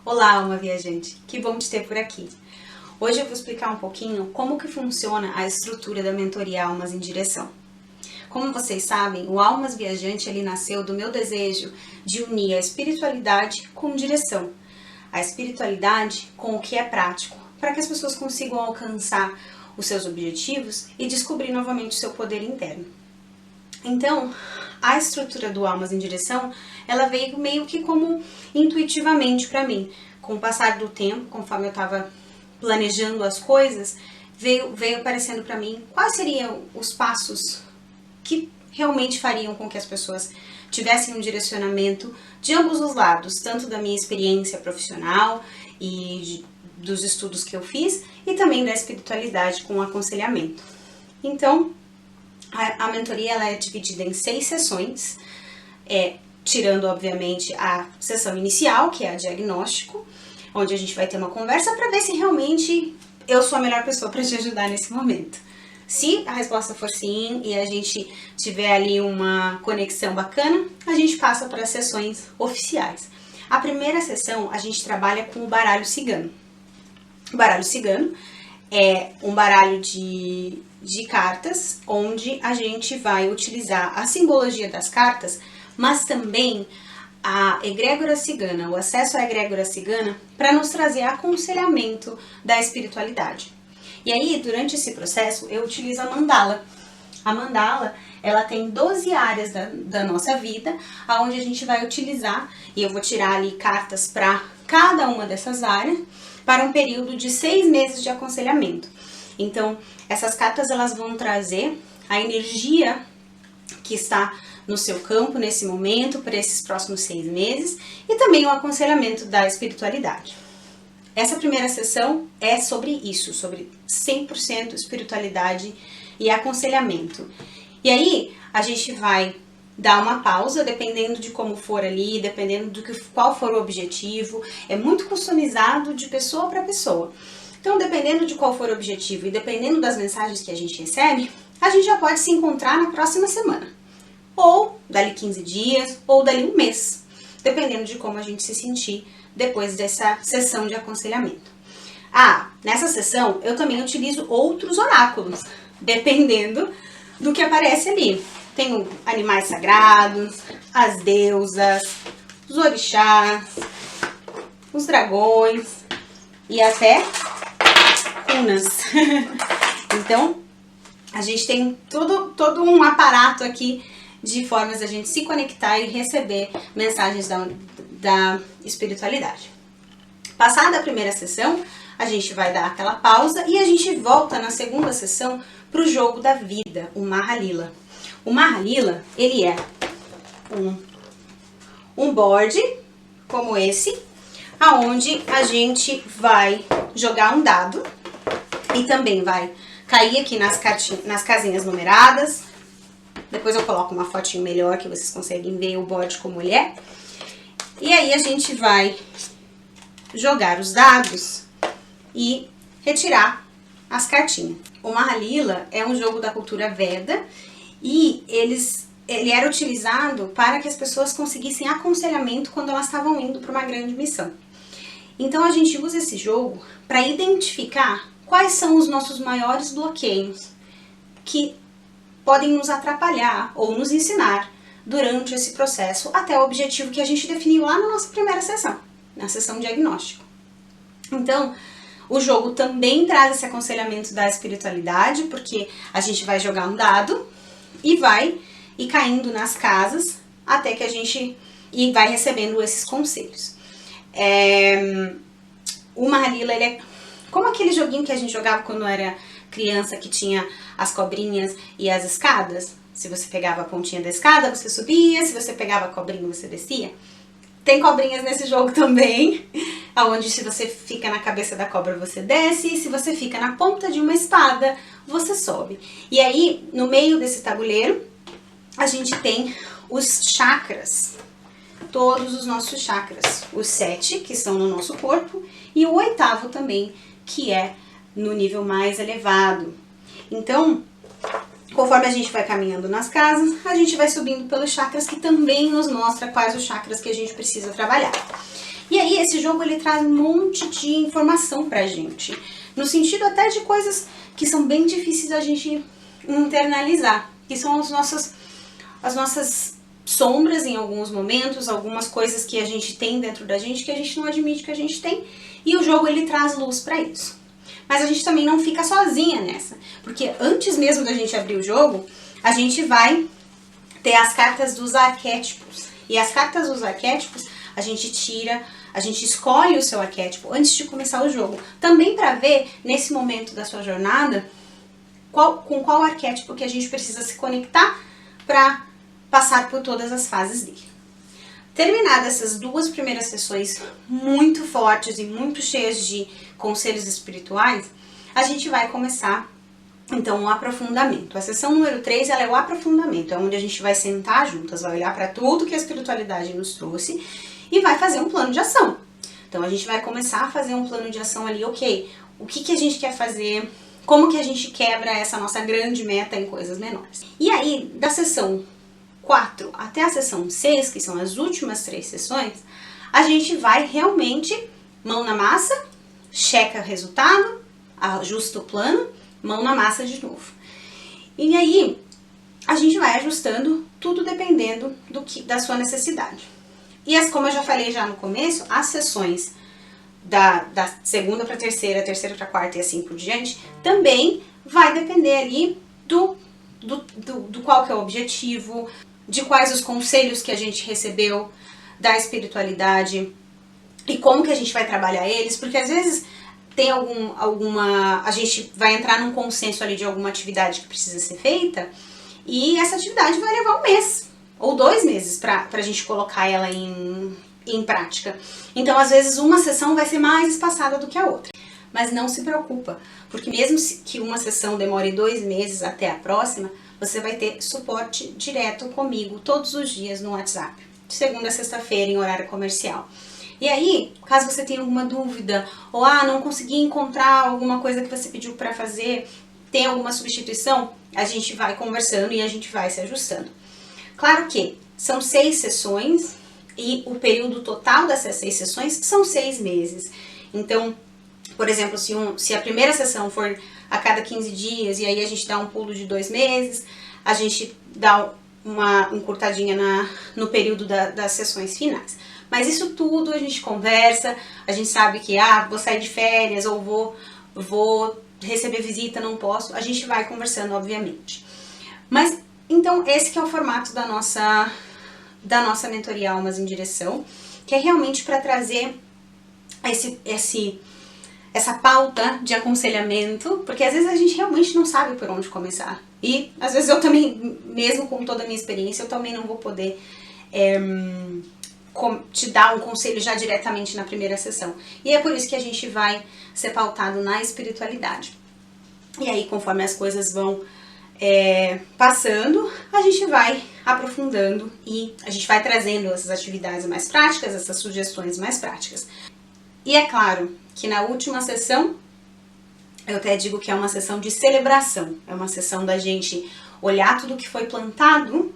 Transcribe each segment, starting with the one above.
Olá, alma viajante! Que bom te ter por aqui! Hoje eu vou explicar um pouquinho como que funciona a estrutura da mentoria Almas em Direção. Como vocês sabem, o Almas Viajante ele nasceu do meu desejo de unir a espiritualidade com direção. A espiritualidade com o que é prático, para que as pessoas consigam alcançar os seus objetivos e descobrir novamente o seu poder interno. Então, a estrutura do Almas em Direção, ela veio meio que como intuitivamente para mim. Com o passar do tempo, conforme eu estava planejando as coisas, veio aparecendo para mim quais seriam os passos que realmente fariam com que as pessoas tivessem um direcionamento de ambos os lados, tanto da minha experiência profissional e dos estudos que eu fiz, e também da espiritualidade com o aconselhamento. Então, a mentoria ela é dividida em 6 sessões, tirando obviamente a sessão inicial, que é a diagnóstico, onde a gente vai ter uma conversa para ver se realmente eu sou a melhor pessoa para te ajudar nesse momento. Se a resposta for sim e a gente tiver ali uma conexão bacana, a gente passa para as sessões oficiais. A primeira sessão a gente trabalha com o baralho cigano. O baralho cigano é um baralho de cartas, onde a gente vai utilizar a simbologia das cartas, mas também a egrégora cigana, o acesso à egrégora cigana, para nos trazer aconselhamento da espiritualidade. E aí, durante esse processo, eu utilizo a mandala. A mandala, ela tem 12 áreas da nossa vida, onde a gente vai utilizar, e eu vou tirar ali cartas para cada uma dessas áreas, para um período de 6 meses de aconselhamento. Então, essas cartas elas vão trazer a energia que está no seu campo nesse momento, para esses próximos 6 meses, e também o aconselhamento da espiritualidade. Essa primeira sessão é sobre isso, sobre 100% espiritualidade e aconselhamento. E aí, a gente vai dar uma pausa, dependendo de como for ali, dependendo qual for o objetivo. É muito customizado de pessoa para pessoa. Então, dependendo de qual for o objetivo e dependendo das mensagens que a gente recebe, a gente já pode se encontrar na próxima semana. Ou dali 15 dias, ou dali um mês. Dependendo de como a gente se sentir depois dessa sessão de aconselhamento. Nessa sessão eu também utilizo outros oráculos, dependendo do que aparece ali. Tenho animais sagrados, as deusas, os orixás, os dragões e até runas. Então, a gente tem todo um aparato aqui de formas a gente se conectar e receber mensagens da espiritualidade. Passada a primeira sessão, a gente vai dar aquela pausa e a gente volta na segunda sessão para o jogo da vida, o Mahalila. O Mahalila, ele é um board como esse, aonde a gente vai jogar um dado e também vai cair aqui nas casinhas numeradas. Depois eu coloco uma fotinho melhor que vocês conseguem ver o board como ele é. E aí a gente vai jogar os dados e retirar as cartinhas. O Mahalila é um jogo da cultura Veda e ele era utilizado para que as pessoas conseguissem aconselhamento quando elas estavam indo para uma grande missão. Então a gente usa esse jogo para identificar quais são os nossos maiores bloqueios que podem nos atrapalhar ou nos ensinar durante esse processo até o objetivo que a gente definiu lá na nossa primeira sessão, na sessão diagnóstico. Então, o jogo também traz esse aconselhamento da espiritualidade, porque a gente vai jogar um dado e vai ir caindo nas casas até que a gente vai recebendo esses conselhos. O Mahalila, ele é como aquele joguinho que a gente jogava quando era criança, que tinha as cobrinhas e as escadas. Se você pegava a pontinha da escada, você subia. Se você pegava a cobrinha, você descia. Tem cobrinhas nesse jogo também, onde se você fica na cabeça da cobra, você desce. E se você fica na ponta de uma espada, você sobe. E aí, no meio desse tabuleiro, a gente tem os chakras. Todos os nossos chakras. Os 7, que estão no nosso corpo. E o 8º também, que é no nível mais elevado. Então, conforme a gente vai caminhando nas casas, a gente vai subindo pelos chakras, que também nos mostra quais os chakras que a gente precisa trabalhar. E aí esse jogo ele traz um monte de informação pra gente, no sentido até de coisas que são bem difíceis da gente internalizar, que são as nossas sombras em alguns momentos, algumas coisas que a gente tem dentro da gente que a gente não admite que a gente tem, e o jogo ele traz luz pra isso. Mas a gente também não fica sozinha nessa, porque antes mesmo da gente abrir o jogo, a gente vai ter as cartas dos arquétipos. E as cartas dos arquétipos, a gente escolhe o seu arquétipo antes de começar o jogo. Também para ver, nesse momento da sua jornada, com qual arquétipo que a gente precisa se conectar para passar por todas as fases dele. Terminadas essas duas primeiras sessões muito fortes e muito cheias de conselhos espirituais, a gente vai começar então o aprofundamento. A sessão número 3 ela é o aprofundamento, é onde a gente vai sentar juntas, vai olhar para tudo que a espiritualidade nos trouxe e vai fazer um plano de ação. Então a gente vai começar a fazer um plano de ação ali, ok, o que a gente quer fazer, como que a gente quebra essa nossa grande meta em coisas menores. E aí, da sessão 4 até a sessão 6, que são as últimas 3 sessões, a gente vai realmente mão na massa, checa o resultado, ajusta o plano, mão na massa de novo. E aí, a gente vai ajustando tudo dependendo da sua necessidade. E como eu já falei já no começo, as sessões da segunda para terceira para quarta e assim por diante, também vai depender ali do qual que é o objetivo, de quais os conselhos que a gente recebeu da espiritualidade e como que a gente vai trabalhar eles, porque às vezes tem a gente vai entrar num consenso ali de alguma atividade que precisa ser feita e essa atividade vai levar 1 mês ou 2 meses pra gente colocar ela em prática. Então, às vezes, uma sessão vai ser mais espaçada do que a outra. Mas não se preocupa, porque mesmo que uma sessão demore 2 meses até a próxima, você vai ter suporte direto comigo todos os dias no WhatsApp, de segunda a sexta-feira em horário comercial. E aí, caso você tenha alguma dúvida, ou não consegui encontrar alguma coisa que você pediu para fazer, tem alguma substituição, a gente vai conversando e a gente vai se ajustando. Claro que são 6 sessões e o período total dessas 6 sessões são 6 meses. Então, por exemplo, se a primeira sessão for a cada 15 dias e aí a gente dá um pulo de 2 meses, a gente dá uma encurtadinha no período das sessões finais. Mas isso tudo a gente conversa, a gente sabe que vou sair de férias ou vou receber visita, não posso, a gente vai conversando, obviamente. Mas, então, esse que é o formato da nossa mentoria Almas em Direção, que é realmente para trazer essa pauta de aconselhamento, porque às vezes a gente realmente não sabe por onde começar. E às vezes eu também, mesmo com toda a minha experiência, eu também não vou poder te dar um conselho já diretamente na primeira sessão. E é por isso que a gente vai ser pautado na espiritualidade. E aí, conforme as coisas vão passando, a gente vai aprofundando e a gente vai trazendo essas atividades mais práticas, essas sugestões mais práticas. E é claro que na última sessão, eu até digo que é uma sessão de celebração, é uma sessão da gente olhar tudo que foi plantado,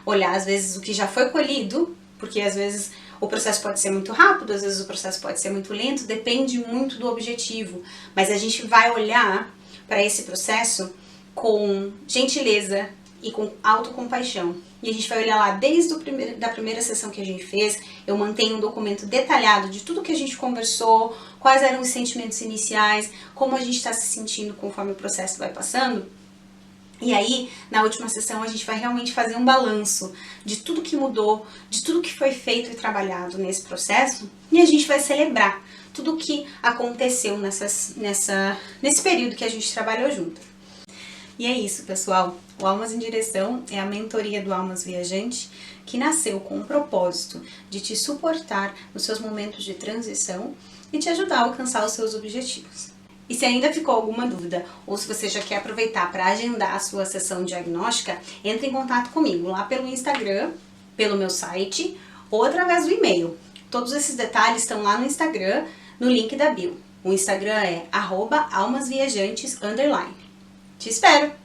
olhar às vezes o que já foi colhido, porque às vezes o processo pode ser muito rápido, às vezes o processo pode ser muito lento, depende muito do objetivo, mas a gente vai olhar para esse processo com gentileza e com autocompaixão. E a gente vai olhar lá desde da primeira sessão que a gente fez, eu mantenho um documento detalhado de tudo que a gente conversou, quais eram os sentimentos iniciais, como a gente está se sentindo conforme o processo vai passando. E aí, na última sessão, a gente vai realmente fazer um balanço de tudo que mudou, de tudo que foi feito e trabalhado nesse processo, e a gente vai celebrar tudo o que aconteceu nesse período que a gente trabalhou junto. E é isso, pessoal. O Almas em Direção é a mentoria do Almas Viajante que nasceu com o propósito de te suportar nos seus momentos de transição e te ajudar a alcançar os seus objetivos. E se ainda ficou alguma dúvida, ou se você já quer aproveitar para agendar a sua sessão diagnóstica, entre em contato comigo lá pelo Instagram, pelo meu site ou através do e-mail. Todos esses detalhes estão lá no Instagram, no link da bio. O Instagram é @almasviajantes_. Te espero!